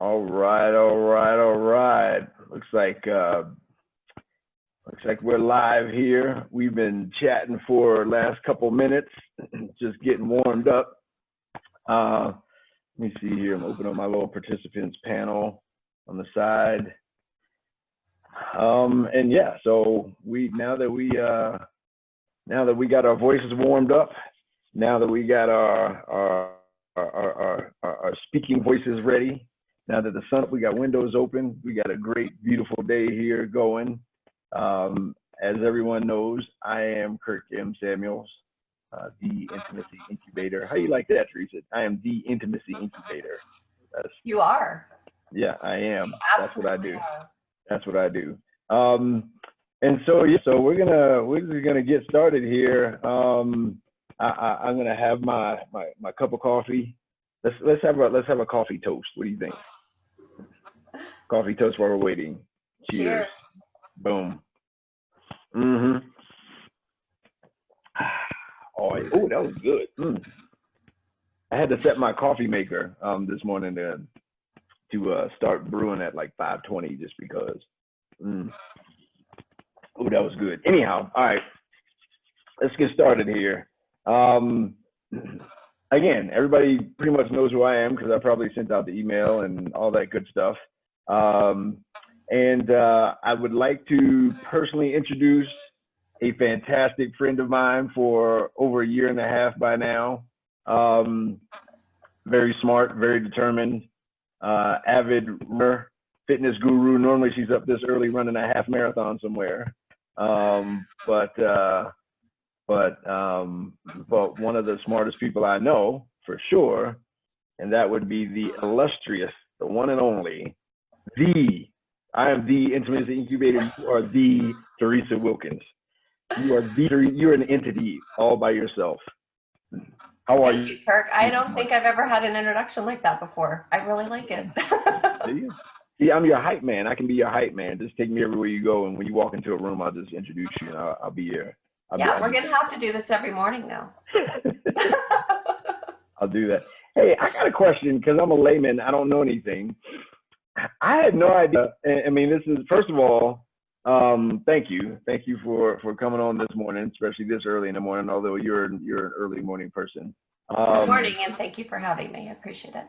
All right, all right, all right. Looks like we're live here. We've been chatting for the last couple minutes, just getting warmed up. Let me see here. I'm opening up my little participants panel on the side. And yeah, so now that we got our voices warmed up, now that we got our speaking voices ready, now that the sun, we got windows open, we got a great, beautiful day here going. As everyone knows, I am Kirk M. Samuels, the Intimacy Incubator. How you like that, Teresa? I am the Intimacy Incubator. You are. Yeah, I am. That's what I do. Are. That's what I do. And so yeah, so we're just gonna get started here. I'm gonna have my cup of coffee. Let's have a coffee toast. What do you think? Coffee toast while we're waiting. Cheers. Boom. Oh, that was good. I had to set my coffee maker this morning to start brewing at like 5:20 just because. Oh, that was good. Anyhow, all right, let's get started here. Again, everybody pretty much knows who I am because I probably sent out the email and all that good stuff. And I would like to personally introduce a fantastic friend of mine for over a year and a half by now. Very smart, very determined, avid runner, fitness guru. Normally she's up this early running a half marathon somewhere. But one of the smartest people I know for sure, and that would be the illustrious, the one and only, I am the Intimacy Incubator. You are the Teresa Wilkins. You're an entity all by yourself. How are you? Thank you, Kirk. I don't think I've ever had an introduction like that before. I really like it. See, I'm your hype man. I can be your hype man. Just take me everywhere you go, and when you walk into a room, I'll just introduce you, and I'll be here. We're gonna have to do this every morning now. I'll do that. Hey, I got a question because I'm a layman. I don't know anything. I had no idea. I mean, this is, first of all, thank you for coming on this morning, especially this early in the morning. Although you're an early morning person. Good morning, and thank you for having me. I appreciate it.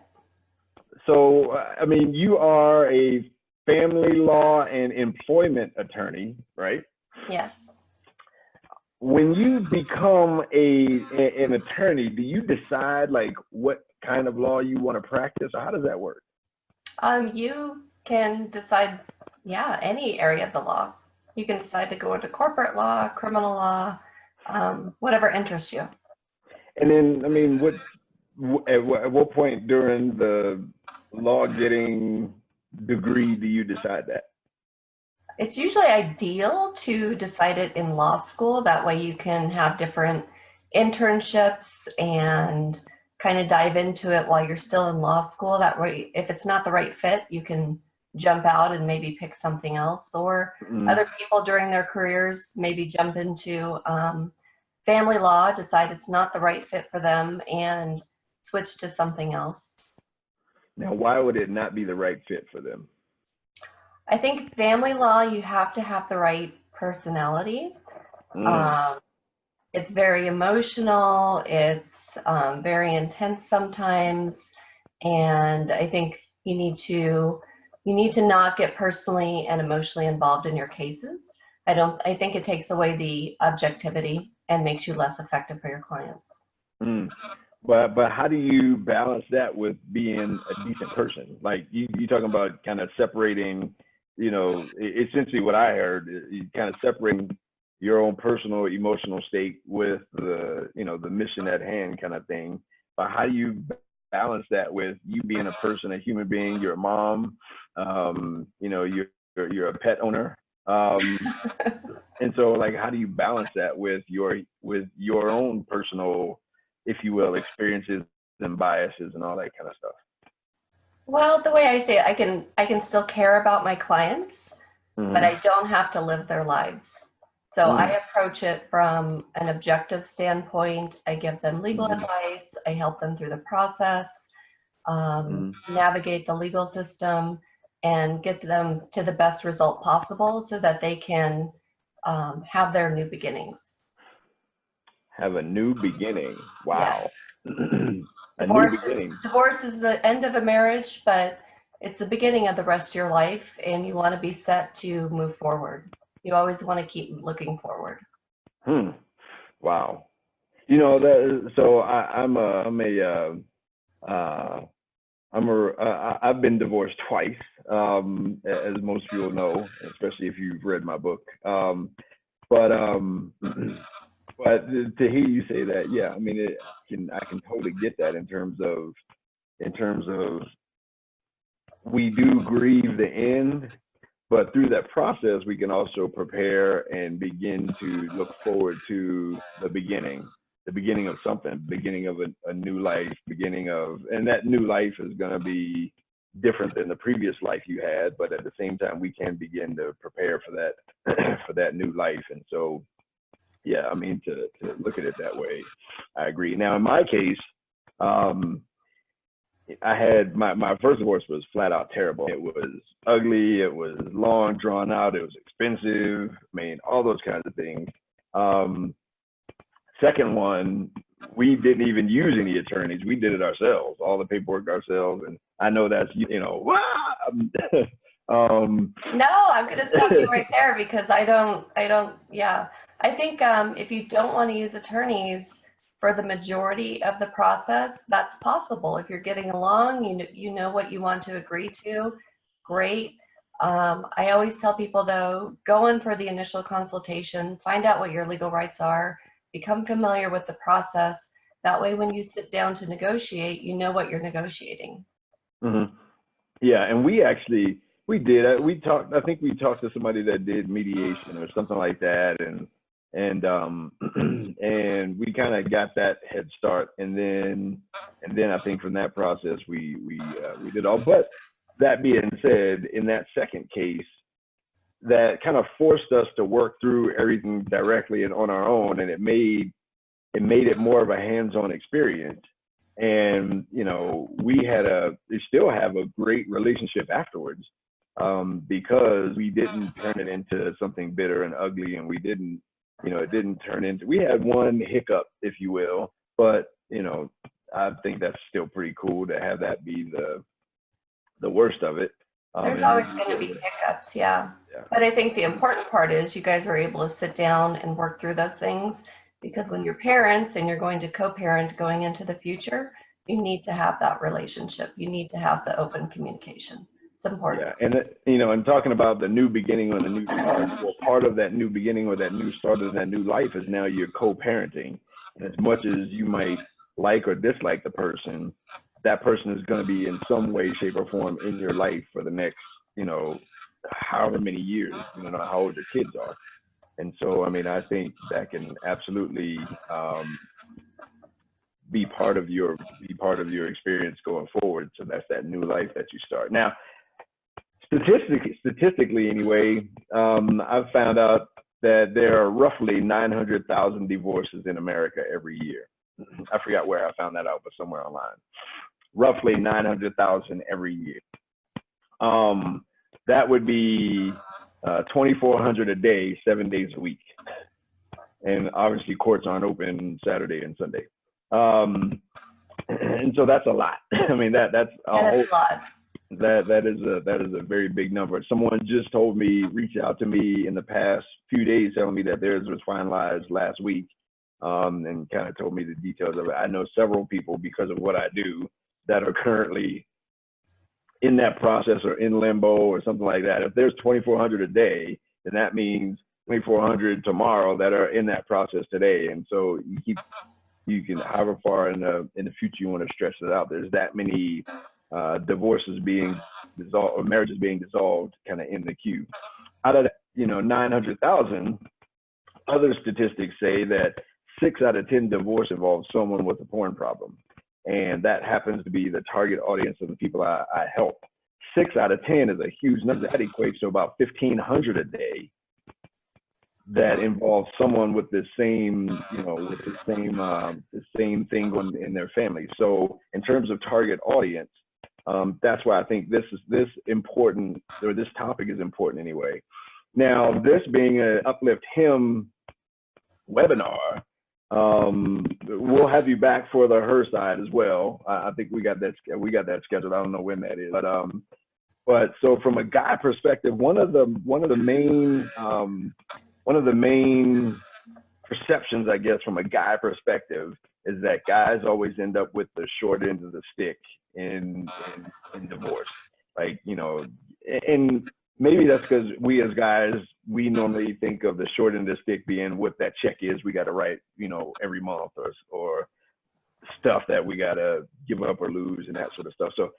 So, I mean, you are a family law and employment attorney, right? Yes. When you become an attorney, do you decide like what kind of law you want to practice, or how does that work? You can decide, any area of the law. You can decide to go into corporate law, criminal law, whatever interests you. And then, I mean, at what point during the law getting degree do you decide that? It's usually ideal to decide it in law school. That way you can have different internships and kind of dive into it while you're still in law school. That way, if it's not the right fit, you can jump out and maybe pick something else. Or other people during their careers maybe jump into family law, decide it's not the right fit for them, and switch to something else. Now, why would it not be the right fit for them? I think family law, you have to have the right personality. It's very emotional. It's very intense sometimes, and I think you need to not get personally and emotionally involved in your cases. I think it takes away the objectivity and makes you less effective for your clients. But how do you balance that with being a decent person? Like you talking about kind of separating, essentially what I heard, you kind of separating your own personal emotional state with the mission at hand kind of thing. But how do you balance that with you being a person, a human being? You're a mom, you're a pet owner, and so like how do you balance that with your own personal, if you will, experiences and biases and all that kind of stuff? Well, the way I say it, I can still care about my clients, but I don't have to live their lives. So I approach it from an objective standpoint. I give them legal advice. I help them through the process. navigate the legal system, and get them to the best result possible so that they can have their new beginnings. Have a new beginning. Wow. Yes. A new beginning. Divorce is the end of a marriage, but it's the beginning of the rest of your life, and you want to be set to move forward. You always want to keep looking forward. Wow. You know that. So I've been divorced twice, as most people know, especially if you've read my book. But to hear you say that, yeah, I mean, I can totally get that in terms of we do grieve the end, but through that process, we can also prepare and begin to look forward to the beginning of something, beginning of a new life, and that new life is going to be different than the previous life you had, but at the same time, we can begin to prepare for that, for that new life. And so, yeah, I mean, to look at it that way, I agree. Now, in my case, I had my first divorce was flat out terrible. It was ugly. It was long, drawn out. It was expensive. I mean, all those kinds of things. Second one, we didn't even use any attorneys. We did it ourselves, all the paperwork ourselves. And I know that's, No, I'm going to stop you right there because I think if you don't want to use attorneys for the majority of the process, that's possible. If you're getting along, you know what you want to agree to, great. I always tell people though, go in for the initial consultation, find out what your legal rights are, become familiar with the process. That way, when you sit down to negotiate, you know what you're negotiating. Yeah, and we did. I think we talked to somebody that did mediation or something like that, and we kind of got that head start, and then I think from that process we did all. But that being said, in that second case, that kind of forced us to work through everything directly and on our own, and it made it more of a hands-on experience. And we still have a great relationship afterwards, because we didn't turn it into something bitter and ugly, and we didn't, it didn't turn into. We had one hiccup, if you will, but I think that's still pretty cool to have that be the worst of it. There's always going to be hiccups, yeah. But I think the important part is you guys are able to sit down and work through those things, because when you're parents and you're going to co-parent going into the future, you need to have that relationship. You need to have the open communication. It's important. Yeah, and talking about the new beginning or the new start, well, part of that new beginning or that new start of that new life is now you're co-parenting. And as much as you might like or dislike the person, that person is going to be in some way, shape, or form in your life for the next, however many years, how old your kids are. And so, I mean, I think that can absolutely be part of your experience going forward. So that's that new life that you start. Now, statistically anyway, I've found out that there are roughly 900,000 divorces in America every year. I forgot where I found that out, but somewhere online. Roughly 900,000 every year. That would be 2,400 a day, 7 days a week. And obviously courts aren't open Saturday and Sunday. And so that's a lot. I mean, that's a lot. That is a very big number. Someone just reached out to me in the past few days telling me that theirs was finalized last week, and kind of told me the details of it. I know several people, because of what I do, that are currently in that process or in limbo or something like that. If there's 2,400 a day, then that means 2,400 tomorrow that are in that process today. And so you can, however far in the future you want to stretch it out, there's that many divorces being dissolved or marriages being dissolved kind of in the queue. Out of that, 900,000, other statistics say that 6 out of 10 divorce involves someone with a porn problem. And that happens to be the target audience of the people I help. 6 out of 10 is a huge number. That equates to about 1,500 a day. that involves someone with the same, with the same thing in their family. So in terms of target audience, that's why I think this important, or this topic is important anyway. Now, this being an UpliftHim webinar, we'll have you back for the her side as well. I think we got that scheduled. I don't know when that is, but so from a guy perspective, one of the main perceptions, I guess, from a guy perspective, is that guys always end up with the short end of the stick in divorce. Like, and maybe that's because we as guys, we normally think of the short end of the stick being what that check is we got to write, every month, or stuff that we got to give up or lose and that sort of stuff. So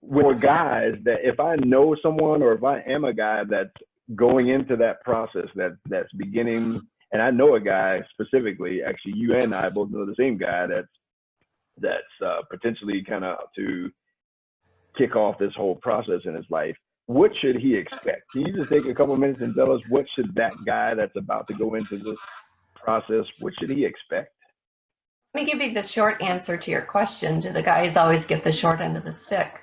with guys, that if I know someone, or if I am a guy that's going into that process, that's beginning, and I know a guy specifically, actually you and I both know the same guy that's potentially kind of to kick off this whole process in his life, what should he expect? Can you just take a couple of minutes and tell us, what should that guy that's about to go into this process, what should he expect? Let me give you the short answer to your question. Do the guys always get the short end of the stick?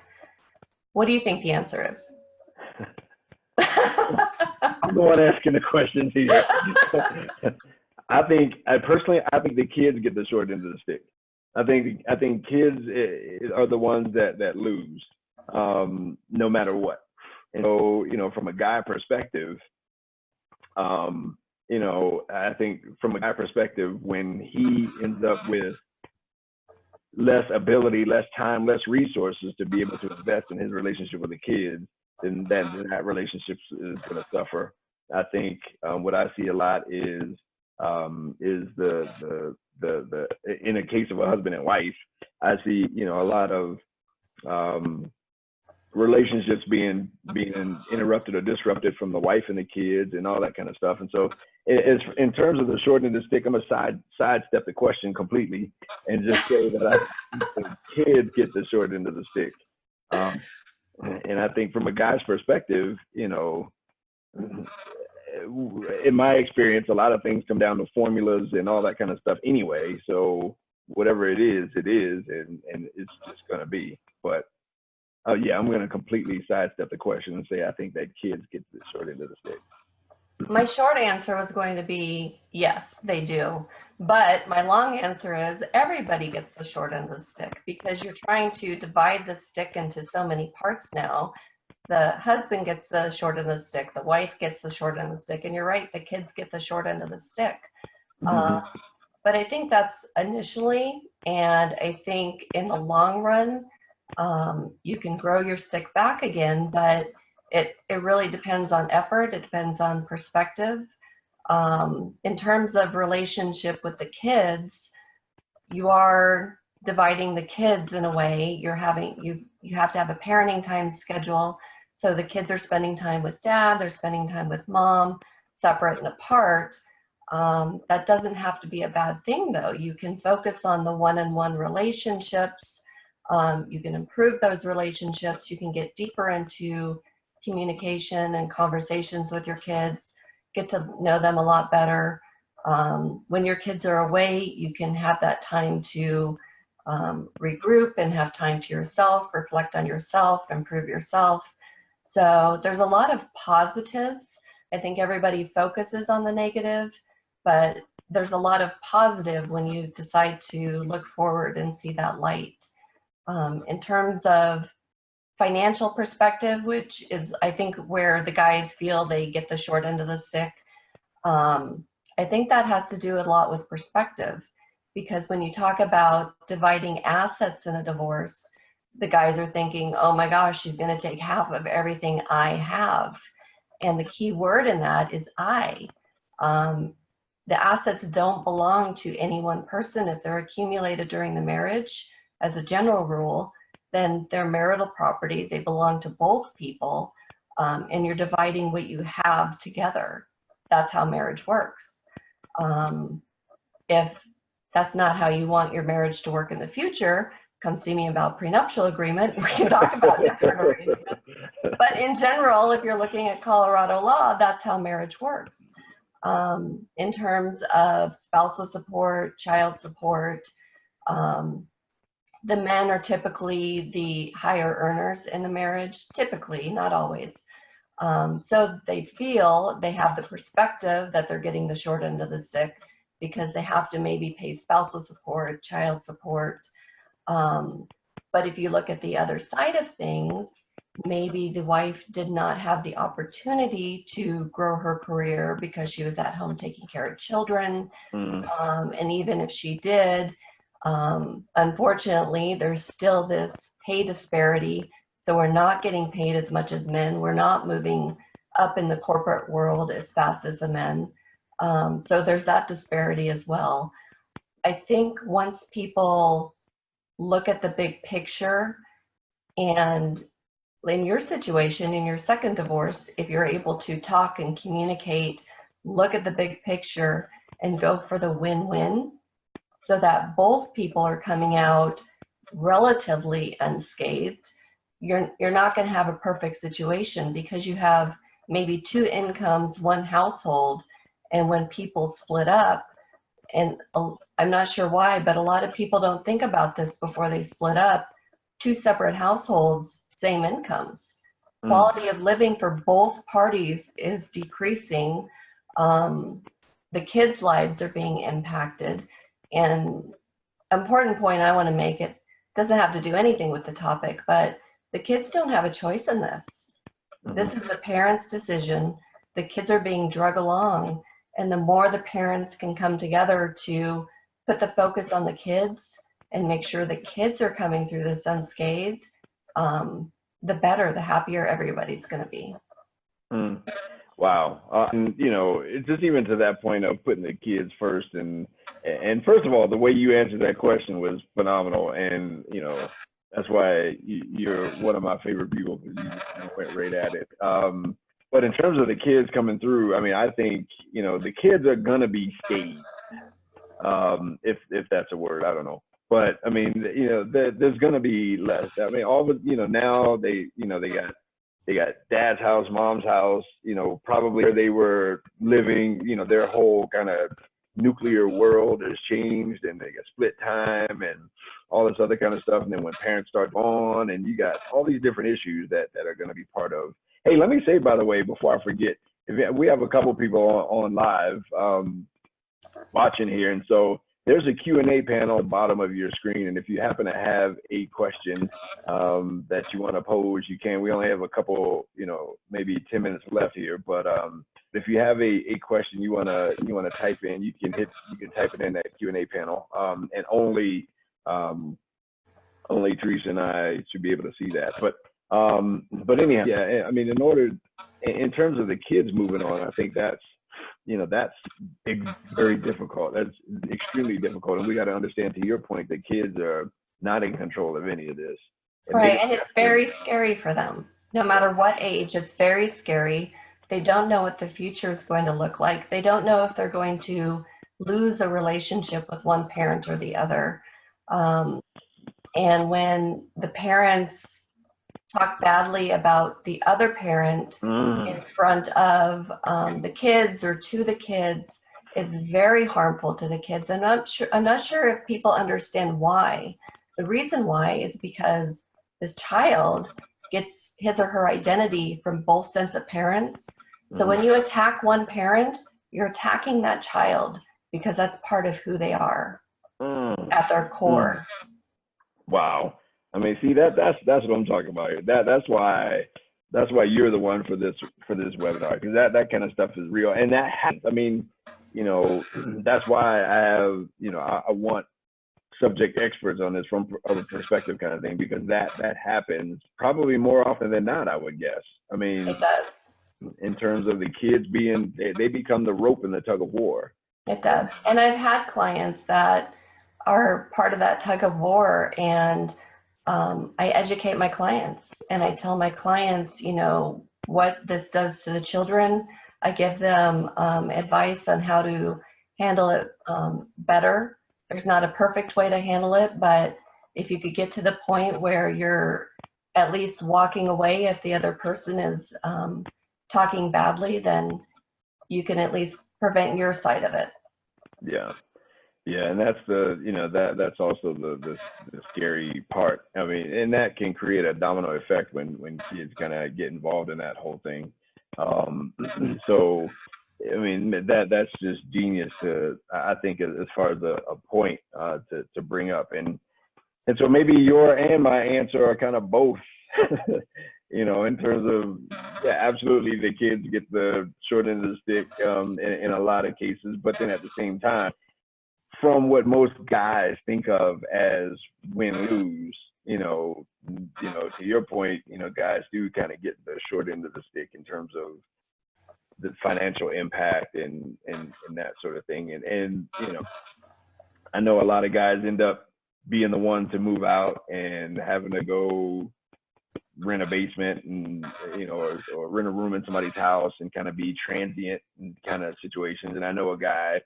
What do you think the answer is? I'm the one asking the questions here. I think the kids get the short end of the stick. I think kids are the ones that lose, no matter what. And so, from a guy perspective, I think from a guy perspective, when he ends up with less ability, less time, less resources to be able to invest in his relationship with the kids, then that relationship is going to suffer. I think what I see a lot is the in a case of a husband and wife, I see a lot of relationships being interrupted or disrupted from the wife and the kids and all that kind of stuff. And so in terms of the short end of the stick, I'm gonna sidestep the question completely and just say that I think the kids get the short end of the stick. And I think from a guy's perspective, in my experience, a lot of things come down to formulas and all that kind of stuff anyway. So whatever it is, and it's just gonna be. But yeah, I'm gonna completely sidestep the question and say I think that kids get the short end of the stick. My short answer was going to be yes, they do. But my long answer is everybody gets the short end of the stick, because you're trying to divide the stick into so many parts now. The husband gets the short end of the stick, the wife gets the short end of the stick, and you're right, the kids get the short end of the stick. Mm-hmm. But I think that's initially, and I think in the long run, you can grow your stick back again, but it really depends on effort. It depends on perspective. In terms of relationship with the kids, you are dividing the kids in a way. You have to have a parenting time schedule. So the kids are spending time with dad, they're spending time with mom, separate and apart. That doesn't have to be a bad thing though. You can focus on the one-on-one relationships. You can improve those relationships. You can get deeper into communication and conversations with your kids, get to know them a lot better. When your kids are away, you can have that time to regroup and have time to yourself, reflect on yourself, improve yourself. So there's a lot of positives. I think everybody focuses on the negative, but there's a lot of positive when you decide to look forward and see that light. In terms of financial perspective, which is, I think, where the guys feel they get the short end of the stick, I think that has to do a lot with perspective, because when you talk about dividing assets in a divorce, the guys are thinking, oh my gosh, she's going to take half of everything I have. And the key word in that is I. The assets don't belong to any one person. If they're accumulated during the marriage, as a general rule, then they're marital property. They belong to both people, and you're dividing what you have together. That's how marriage works. If that's not how you want your marriage to work in the future, come see me about prenuptial agreement. We can talk about different arrangements. But in general, if you're looking at Colorado law, that's how marriage works. in terms of spousal support, child support. The men are typically the higher earners in the marriage, typically, not always. So they feel they have the perspective that they're getting the short end of the stick because they have to maybe pay spousal support, child support. But if you look at the other side of things, maybe the wife did not have the opportunity to grow her career because she was at home taking care of children. And even if she did, unfortunately, there's still this pay disparity. So we're not getting paid as much as men. We're not moving up in the corporate world as fast as the men. So there's that disparity as well. I think once people look at the big picture, and in your situation, in your second divorce, if you're able to talk and communicate, look at the big picture and go for the win-win so that both people are coming out relatively unscathed, you're not going to have a perfect situation because you have maybe two incomes, one household, and when people split up, and I'm not sure why, but a lot of people don't think about this before they split up, two separate households, same incomes. Quality of living for both parties is decreasing. The kids' lives are being impacted. And important point I want to make, it doesn't have to do anything with the topic, but the kids don't have a choice in this. This is the parents' decision. The kids are being drug along. And the more the parents can come together to put the focus on the kids and make sure the kids are coming through this unscathed, the better, the happier everybody's going to be. Wow. And, you know, it's just even to that point of putting the kids first. And first of all, the way you answered that question was phenomenal. And, you know, that's why you're one of my favorite people, because you went right at it. But in terms of the kids coming through, I mean, I think, you know, the kids are going to be staged, if that's a word, I don't know. But I mean, you know, there's going to be less. I mean, all the, you know, now they got dad's house, mom's house, you know, probably where they were living, you know, their whole kind of nuclear world has changed, and they got split time and all this other kind of stuff. And then when parents start on, and you got all these different issues that are going to be part of. Hey, let me say, by the way, before I forget, we have a couple people on live watching here. And so there's a Q&A panel at the bottom of your screen. And if you happen to have a question that you want to pose, you can. We only have a couple, you know, maybe 10 minutes left here. But if you have a question you want to type in, you can type it in that Q&A panel. And only Teresa and I should be able to see that. But anyhow, yeah, I mean, in terms of the kids moving on, I think that's very difficult. That's extremely difficult. And we got to understand, to your point, that kids are not in control of any of this. Right, and it's very scary for them. No matter what age, it's very scary. They don't know what the future is going to look like. They don't know if they're going to lose a relationship with one parent or the other. And when the parents talk badly about the other parent in front of the kids or to the kids, it's very harmful to the kids. And I'm not sure if people understand why. The reason why is because this child gets his or her identity from both sets of parents. So when you attack one parent, you're attacking that child because that's part of who they are at their core. Wow. I mean, see, that's what I'm talking about here. That's why you're the one for this webinar, because that kind of stuff is real, and that happens. I mean, you know, that's why I have, you know, I want subject experts on this from a perspective kind of thing, because that happens probably more often than not, I would guess. I mean, it does. In terms of the kids they become the rope in the tug of war. It does, and I've had clients that are part of that tug of war, and I educate my clients, and I tell my clients, you know, what this does to the children. I give them advice on how to handle it better. There's not a perfect way to handle it, but if you could get to the point where you're at least walking away if the other person is talking badly, then you can at least prevent your side of it. Yeah. Yeah, and that's the, that's also the scary part. I mean, and that can create a domino effect when kids kind of get involved in that whole thing. So, I mean, that's just genius to, I think, as far as a point to bring up. And so maybe your and my answer are kind of both, in terms of, yeah, absolutely the kids get the short end of the stick in a lot of cases, but then at the same time, from what most guys think of as win-lose, to your point, guys do kind of get the short end of the stick in terms of the financial impact and that sort of thing. And I know a lot of guys end up being the one to move out and having to go rent a basement and or rent a room in somebody's house and kind of be transient in kind of situations. And I know a guy,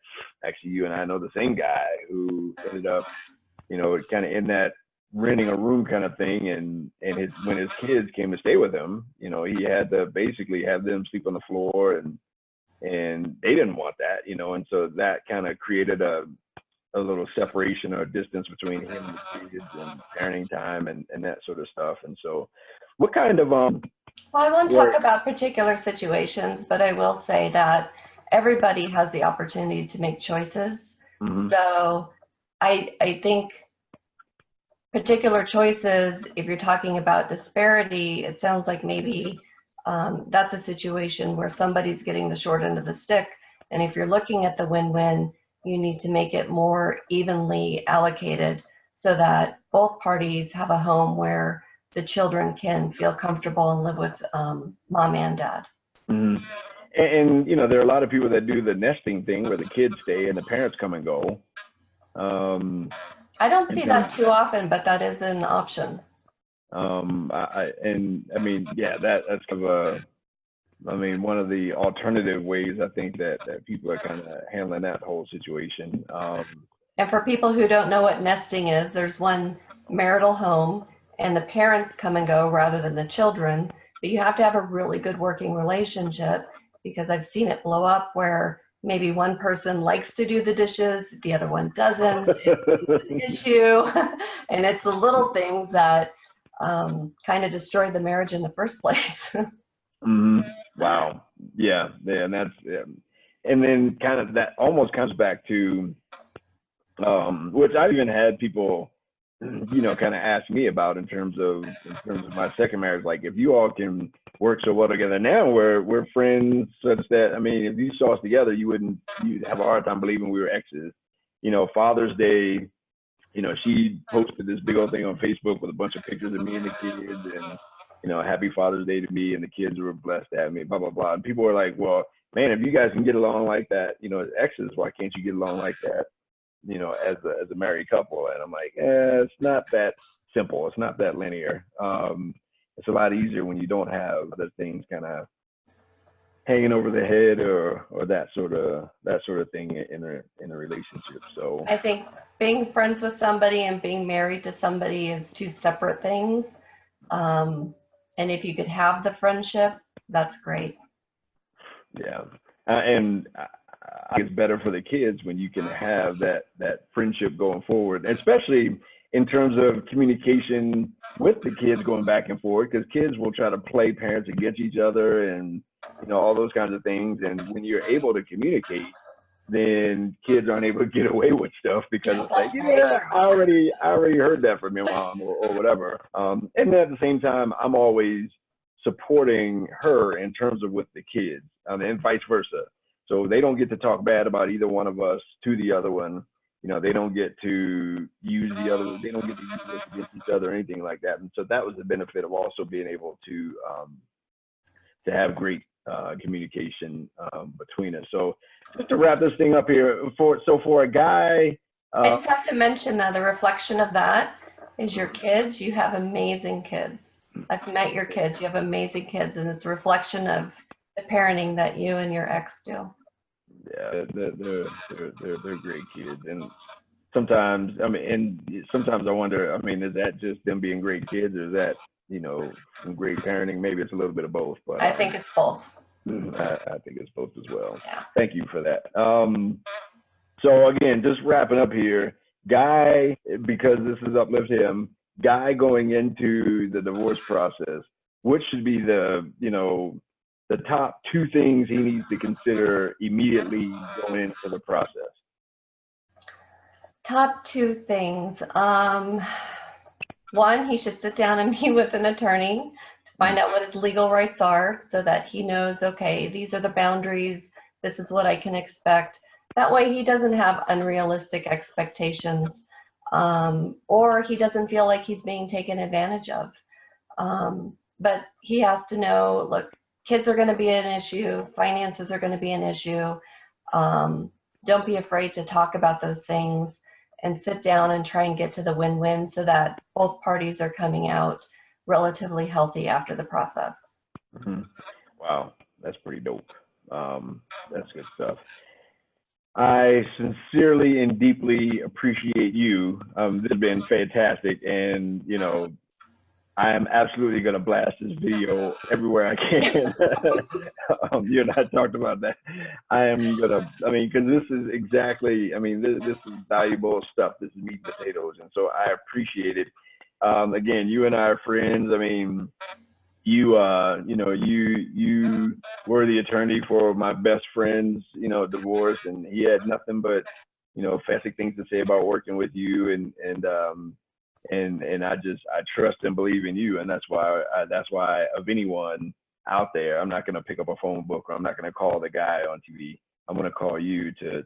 actually you and I know the same guy, who ended up kind of in that renting a room kind of thing, and when his kids came to stay with him, he had to basically have them sleep on the floor, and they didn't want that, and so that kind of created a little separation or distance between him and the kids and parenting time and that sort of stuff. And so what kind of well, I won't talk about particular situations, but I will say that everybody has the opportunity to make choices. Mm-hmm. So I think particular choices, if you're talking about disparity, it sounds like maybe that's a situation where somebody's getting the short end of the stick. And if you're looking at the win-win, you need to make it more evenly allocated so that both parties have a home where the children can feel comfortable and live with mom and dad. Mm-hmm. And there are a lot of people that do the nesting thing where the kids stay and the parents come and go. I don't see that too often, but that is an option. That's kind of one of the alternative ways I think that people are kind of handling that whole situation. And for people who don't know what nesting is, there's one marital home and the parents come and go rather than the children, but you have to have a really good working relationship, because I've seen it blow up where maybe one person likes to do the dishes, the other one doesn't. It's an issue. And it's the little things that kind of destroy the marriage in the first place. Mm-hmm. Wow. Yeah. And that's, and then kind of that almost comes back to, which I've even had people, kind of ask me about in terms of my second marriage. Like, if you all can work so well together now, we're friends, such that, if you saw us together, you'd have a hard time believing we were exes. Father's Day, she posted this big old thing on Facebook with a bunch of pictures of me and the kids, and happy Father's Day to me, and the kids were blessed to have me, blah, blah, blah. And people were like, well, man, if you guys can get along like that, as exes, why can't you get along like that, as a married couple? And I'm like, it's not that simple. It's not that linear. It's a lot easier when you don't have other things kind of hanging over the head or that sort of thing in a relationship. So I think being friends with somebody and being married to somebody is two separate things. And if you could have the friendship, that's great. Yeah. And it's better for the kids when you can have that friendship going forward, especially in terms of communication with the kids going back and forth, because kids will try to play parents against each other and, all those kinds of things. And when you're able to communicate, then kids aren't able to get away with stuff because it's like, yeah, I already heard that from your mom or whatever. And then at the same time, I'm always supporting her in terms of with the kids, and vice versa. So they don't get to talk bad about either one of us to the other one. They don't get to use the other, they don't get to use us against each other or anything like that. And so that was the benefit of also being able to have great communication between us. So just to wrap this thing up here, for a guy, I just have to mention that the reflection of that is your kids. You have amazing kids. I've met your kids. You have amazing kids, and it's a reflection of the parenting that you and your ex do. Yeah, they're great kids, and sometimes I wonder, is that just them being great kids, or is that some great parenting? Maybe it's a little bit of both, but I think it's both. I think it's both as well. Yeah. Thank you for that. So again, just wrapping up here, Guy, because this is Uplift Him, Guy going into the divorce process, what should be the, you know, the top 2 things he needs to consider immediately going into the process? Top 2 things. One, he should sit down and meet with an attorney to find out what his legal rights are so that he knows, okay, these are the boundaries, this is what I can expect. That way he doesn't have unrealistic expectations, or he doesn't feel like he's being taken advantage of. But he has to know, look, kids are going to be an issue, finances are going to be an issue. Don't be afraid to talk about those things and sit down and try and get to the win-win so that both parties are coming out relatively healthy after the process. Mm-hmm. Wow, that's pretty dope. That's good stuff. I sincerely and deeply appreciate you. This has been fantastic, and you know, I am absolutely going to blast this video everywhere I can. You and I talked about that. I am going to, I mean, because this is exactly, I mean, this is valuable stuff. This is meat and potatoes. And so I appreciate it. Again, you and I are friends. I mean, you know, you were the attorney for my best friend's, you know, divorce, and he had nothing but, you know, fantastic things to say about working with you, and I trust and believe in you, and that's why of anyone out there, I'm not going to pick up a phone book, or I'm not going to call the guy on TV. I'm going to call you to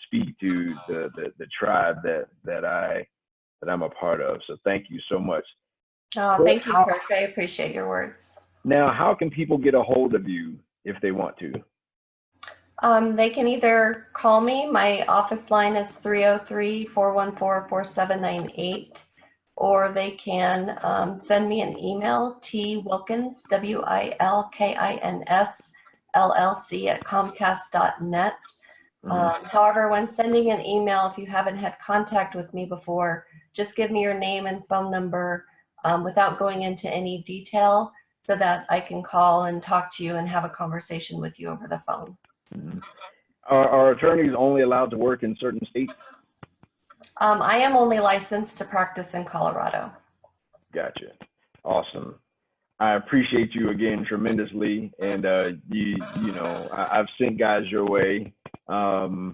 speak to the tribe that I'm a part of. So thank you so much. Oh, thank you, Kirk. I appreciate your words. Now, how can people get a hold of you if they want to? They can either call me. My office line is 303-414-4798, or they can send me an email, twilkins, WILKINS, LLC at comcast.net. However, when sending an email, if you haven't had contact with me before, just give me your name and phone number without going into any detail so that I can call and talk to you and have a conversation with you over the phone. Are attorneys only allowed to work in certain states? I am only licensed to practice in Colorado. Gotcha. Awesome. I appreciate you again tremendously, and you know, I've sent guys your way. I've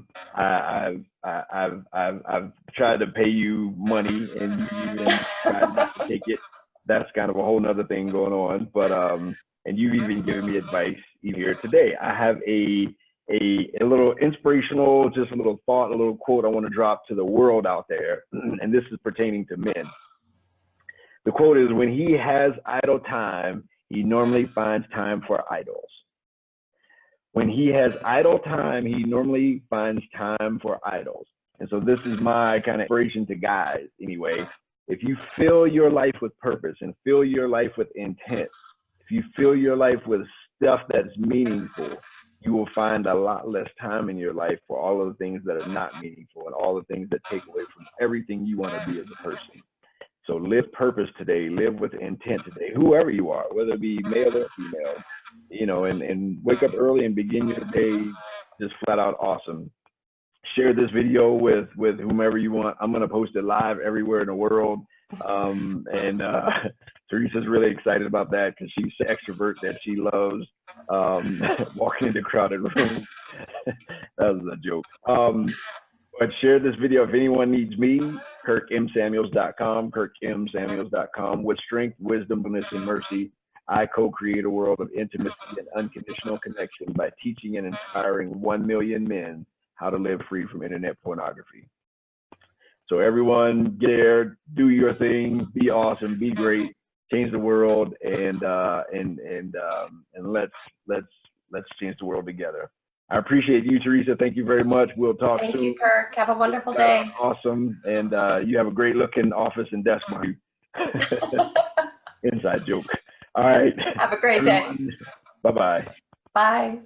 tried to pay you money, and you even tried not to take it. That's kind of a whole nother thing going on, but and you've even given me advice even here today. I have a little inspirational, just a little thought, a little quote I want to drop to the world out there, and this is pertaining to men. The quote is, when he has idle time, he normally finds time for idols. When he has idle time, he normally finds time for idols. And so this is my kind of inspiration to guys anyway. If you fill your life with purpose and fill your life with intent, if you fill your life with stuff that's meaningful, you will find a lot less time in your life for all of the things that are not meaningful and all the things that take away from everything you want to be as a person. So live purpose today, live with intent today, whoever you are, whether it be male or female, you know, and wake up early and begin your day just flat out awesome. Share this video with whomever you want. I'm going to post it live everywhere in the world. Teresa's really excited about that because she's the extrovert that she loves walking into crowded rooms. That was a joke. But share this video if anyone needs me. KirkMSamuels.com, KirkMSamuels.com. With strength, wisdom, goodness, and mercy, I co-create a world of intimacy and unconditional connection by teaching and inspiring 1 million men how to live free from internet pornography. So everyone, get there, do your thing, be awesome, be great, change the world, and let's change the world together. I appreciate you, Teresa. Thank you very much. We'll talk soon. Thank you, Kirk. Have a wonderful day. Awesome. And you have a great looking office and desk, Marty. Inside joke. All right. Have a great day. Bye-bye. Bye.